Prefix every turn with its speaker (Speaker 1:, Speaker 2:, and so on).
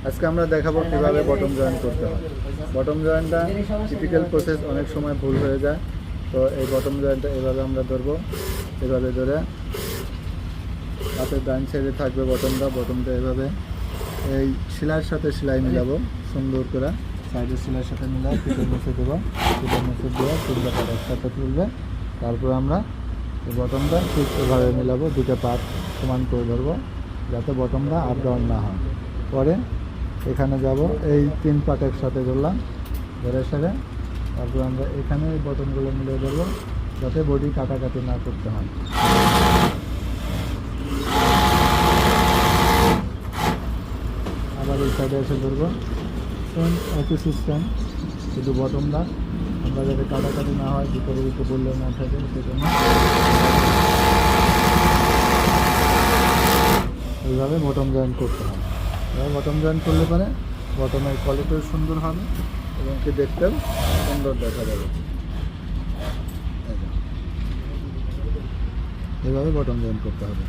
Speaker 1: আজকে আমরা দেখাবো কীভাবে বটম জয়েন করতে হয়। বটম জয়েনটা টিপিক্যাল প্রসেস, অনেক সময় ভুল হয়ে যায়। তো এই বটম জয়েনটা এভাবে আমরা ধরবো, এভাবে ধরে হাতের ডান সাইডে থাকবে বটমটা এভাবে এই সেলাইয়ের সাথে সেলাই মিলাবো সুন্দর করে, সাইডের সেলাইয়ের সাথে মিলাই পিঠে মুছে দেবো, পিঠে মুছে দিয়ে তিনটা পাট একসাথে তুলবে। তারপর আমরা এই বটমটা ঠিক এভাবে মিলাবো, দুটো পাট সমান করে ধরবো যাতে বটমটা আপ ডাউন না হয়। পরে এখানে যাব, এই তিন পাট একসাথে ধরলাম, ধরে সেরে তারপর আমরা এখানে এই বটমগুলো মিলিয়ে ধরবো যাতে বডি কাটাকাটি না করতে হয়। আবার এই সাইডে এসে ধরবো, সেম একই সিস্টেম, শুধু বটমটা আমরা যাতে কাটাকাটি না হয়, ভিতরে ভিতরে বললে না থাকে সেজন্য এইভাবে বটম জয়েন করতে হবে। এবার বটম জয়েন করলে পরে বটমের কোয়ালিটিও সুন্দর হবে এবং কি দেখতেও সুন্দর দেখা যাবে। এইভাবে বটম জয়েন করতে হবে।